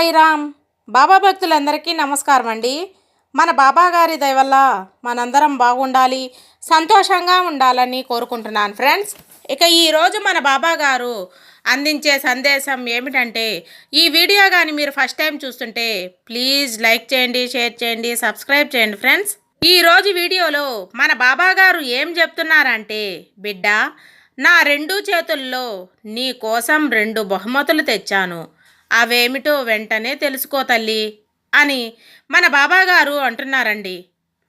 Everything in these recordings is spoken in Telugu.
సాయిరామ్. బాబా భక్తులందరికీ నమస్కారం అండి. మన బాబా గారి దయ వల్ల మనందరం బాగుండాలి, సంతోషంగా ఉండాలని కోరుకుంటున్నాను ఫ్రెండ్స్. ఇక ఈరోజు మన బాబా గారు అందించే సందేశం ఏమిటంటే, ఈ వీడియో కానీ మీరు ఫస్ట్ టైం చూస్తుంటే ప్లీజ్ లైక్ చేయండి, షేర్ చేయండి, సబ్స్క్రైబ్ చేయండి ఫ్రెండ్స్. ఈరోజు వీడియోలో మన బాబా గారు ఏం చెప్తున్నారంటే, బిడ్డ, నా రెండు చేతుల్లో నీ కోసం 2 బహుమతులు తెచ్చాను, అవేమిటో వెంటనే తెలుసుకో తల్లి అని మన బాబాగారు అంటున్నారండి.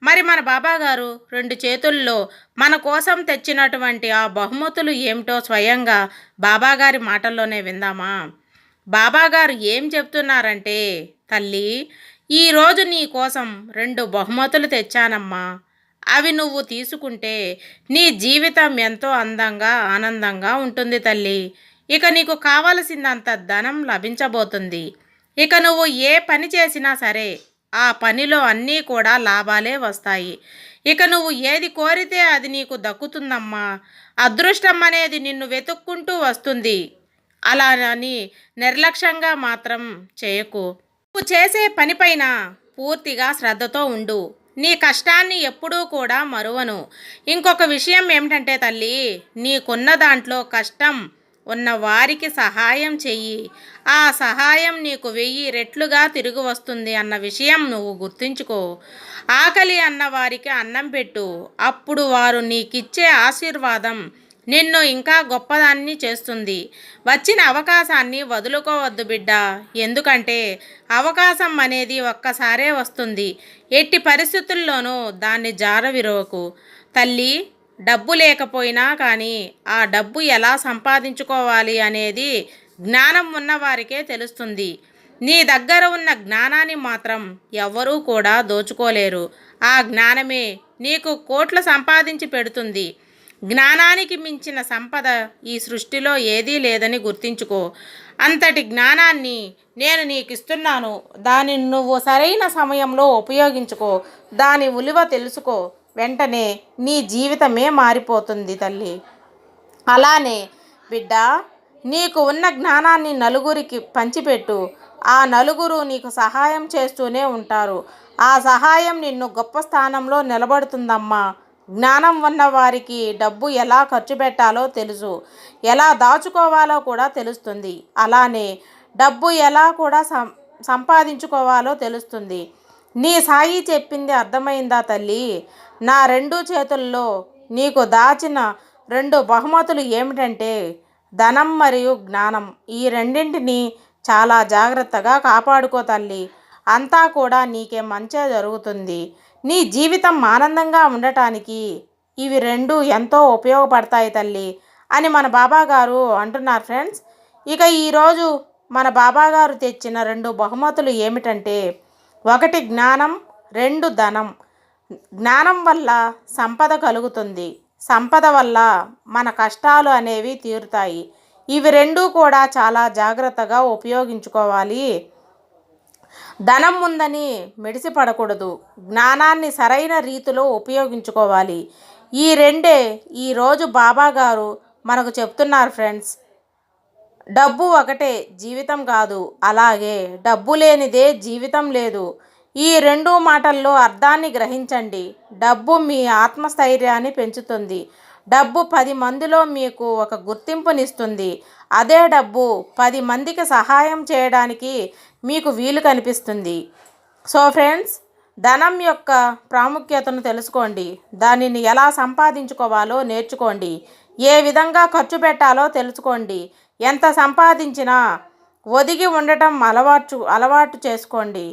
మరి మన బాబాగారు 2 చేతుల్లో మన కోసం తెచ్చినటువంటి ఆ బహుమతులు ఏమిటో స్వయంగా బాబాగారి మాటల్లోనే విందామా. బాబాగారు ఏం చెప్తున్నారంటే, తల్లి, ఈరోజు నీ కోసం 2 బహుమతులు తెచ్చానమ్మా. అవి నువ్వు తీసుకుంటే నీ జీవితం ఎంతో అందంగా ఆనందంగా ఉంటుంది తల్లి. ఇక నీకు కావలసినంత ధనం లభించబోతుంది. ఇక నువ్వు ఏ పని చేసినా సరే ఆ పనిలో అన్నీ కూడా లాభాలే వస్తాయి. ఇక నువ్వు ఏది కోరితే అది నీకు దక్కుతుందమ్మా. అదృష్టం అనేది నిన్ను వెతుక్కుంటూ వస్తుంది. అలా అని నిర్లక్ష్యంగా మాత్రం చేయకు. నువ్వు చేసే పనిపైన పూర్తిగా శ్రద్ధతో ఉండు. నీ కష్టాన్ని ఎప్పుడూ కూడా మరువను. ఇంకొక విషయం ఏమిటంటే తల్లి, నీకున్న దాంట్లో కష్టం ఉన్న వారికి సహాయం చెయ్యి. ఆ సహాయం నీకు 1000 రెట్లుగా తిరిగి వస్తుంది అన్న విషయం నువ్వు గుర్తుంచుకో. ఆకలి అన్న వారికి అన్నం పెట్టు. అప్పుడు వారు నీకిచ్చే ఆశీర్వాదం నిన్ను ఇంకా గొప్పదాన్ని చేస్తుంది. వచ్చిన అవకాశాన్ని వదులుకోవద్దు బిడ్డ. ఎందుకంటే అవకాశం అనేది ఒక్కసారే వస్తుంది. ఎట్టి పరిస్థితుల్లోనూ దాన్ని జారవిరవకు తల్లి. డబ్బు లేకపోయినా కానీ ఆ డబ్బు ఎలా సంపాదించుకోవాలి అనేది జ్ఞానం ఉన్నవారికే తెలుస్తుంది. నీ దగ్గర ఉన్న జ్ఞానాన్ని మాత్రం ఎవ్వరూ కూడా దోచుకోలేరు. ఆ జ్ఞానమే నీకు కోట్లు సంపాదించి పెడుతుంది. జ్ఞానానికి మించిన సంపద ఈ సృష్టిలో ఏదీ లేదని గుర్తించుకో. అంతటి జ్ఞానాన్ని నేను నీకు ఇస్తున్నాను. దానిని నువ్వు సరైన సమయంలో ఉపయోగించుకో. దాని విలువ తెలుసుకో. వెంటనే నీ జీవితమే మారిపోతుంది తల్లి. అలానే బిడ్డ, నీకు ఉన్న జ్ఞానాన్ని నలుగురికి పంచిపెట్టు. ఆ నలుగురు నీకు సహాయం చేస్తూనే ఉంటారు. ఆ సహాయం నిన్ను గొప్ప స్థానంలో నిలబడుతుందమ్మా. జ్ఞానం ఉన్న వారికి డబ్బు ఎలా ఖర్చు పెట్టాలో తెలుసు, ఎలా దాచుకోవాలో కూడా తెలుస్తుంది. అలానే డబ్బు ఎలా కూడా సంపాదించుకోవాలో తెలుస్తుంది. నీ సాయి చెప్పింది అర్థమైందా తల్లి? నా 2 చేతుల్లో నీకు దాచిన 2 బహుమతులు ఏమిటంటే ధనం మరియు జ్ఞానం. ఈ రెండింటిని చాలా జాగ్రత్తగా కాపాడుకో తల్లి. అంతా కూడా నీకే మంచే జరుగుతుంది. నీ జీవితం ఆనందంగా ఉండటానికి ఇవి 2 ఎంతో ఉపయోగపడతాయి తల్లి అని మన బాబాగారు అంటున్నారు ఫ్రెండ్స్. ఇక ఈరోజు మన బాబాగారు తెచ్చిన 2 బహుమతులు ఏమిటంటే, 1 జ్ఞానం, 2 ధనం. జ్ఞానం వల్ల సంపద కలుగుతుంది. సంపద వల్ల మన కష్టాలు అనేవి తీరుతాయి. ఇవి 2 కూడా చాలా జాగ్రత్తగా ఉపయోగించుకోవాలి. ధనం ఉందని మెడిసిపడకూడదు. జ్ఞానాన్ని సరైన రీతిలో ఉపయోగించుకోవాలి. ఈ 2 ఈరోజు బాబాగారు మనకు చెప్తున్నారు ఫ్రెండ్స్. డబ్బు ఒకటే, జీవితం కాదు. అలాగే డబ్బు లేనిదే జీవితం లేదు. ఈ 2 మాటల్లో అర్థాన్ని గ్రహించండి. డబ్బు మీ ఆత్మస్థైర్యాన్ని పెంచుతుంది. డబ్బు 10 మందిలో మీకు ఒక గుర్తింపునిస్తుంది. అదే డబ్బు 10 మందికి సహాయం చేయడానికి మీకు వీలు కనిపిస్తుంది. సో ఫ్రెండ్స్, ధనం యొక్క ప్రాముఖ్యతను తెలుసుకోండి. దానిని ఎలా సంపాదించుకోవాలో నేర్చుకోండి. ఏ విధంగా ఖర్చు పెట్టాలో తెలుసుకోండి. ఎంత సంపాదించినా ఒదిగి ఉండటం అలవాటు చేసుకోండి.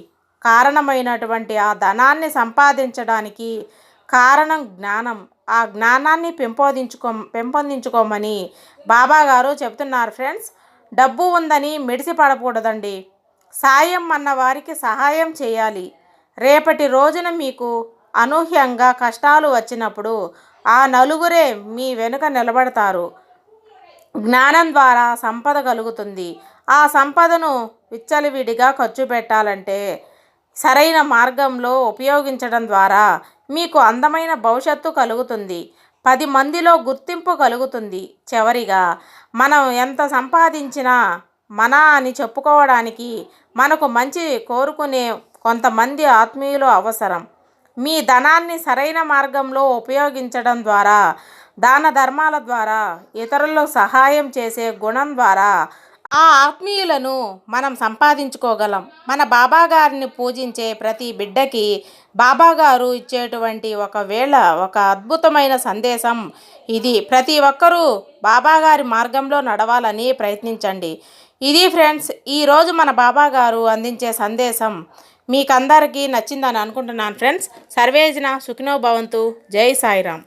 కారణమైనటువంటి ఆ ధనాన్ని సంపాదించడానికి కారణం జ్ఞానం. ఆ జ్ఞానాన్ని పెంపొందించుకోమని బాబాగారు చెప్తున్నారు ఫ్రెండ్స్. డబ్బు ఉందని మెడిసిపడకూడదండి. సాయం అన్న వారికి సహాయం చేయాలి. రేపటి రోజున మీకు అనూహ్యంగా కష్టాలు వచ్చినప్పుడు ఆ నలుగురే మీ వెనుక నిలబడతారు. జ్ఞానం ద్వారా సంపద కలుగుతుంది. ఆ సంపదను విచ్చలవిడిగా ఖర్చు పెట్టాలంటే సరైన మార్గంలో ఉపయోగించడం ద్వారా మీకు అందమైన భవిష్యత్తు కలుగుతుంది. 10 మందిలో గుర్తింపు కలుగుతుంది. చివరిగా మనం ఎంత సంపాదించినా మన అని చెప్పుకోవడానికి మనకు మంచి కోరుకునే కొంతమంది ఆత్మీయులు అవసరం. మీ ధనాన్ని సరైన మార్గంలో ఉపయోగించడం ద్వారా, దాన ధర్మాల ద్వారా, ఇతరులకు సహాయం చేసే గుణం ద్వారా ఆ ఆత్మీయులను మనం సంపాదించుకోగలం. మన బాబాగారిని పూజించే ప్రతి బిడ్డకి బాబాగారు ఇచ్చేటువంటి ఒక అద్భుతమైన సందేశం ఇది. ప్రతి ఒక్కరూ బాబాగారి మార్గంలో నడవాలని ప్రయత్నించండి. ఇది ఫ్రెండ్స్, ఈరోజు మన బాబాగారు అందించే సందేశం మీకందరికీ నచ్చిందని అనుకుంటున్నాను ఫ్రెండ్స్. సర్వేజన సుఖినో భవంతు. జై సాయిరామ్.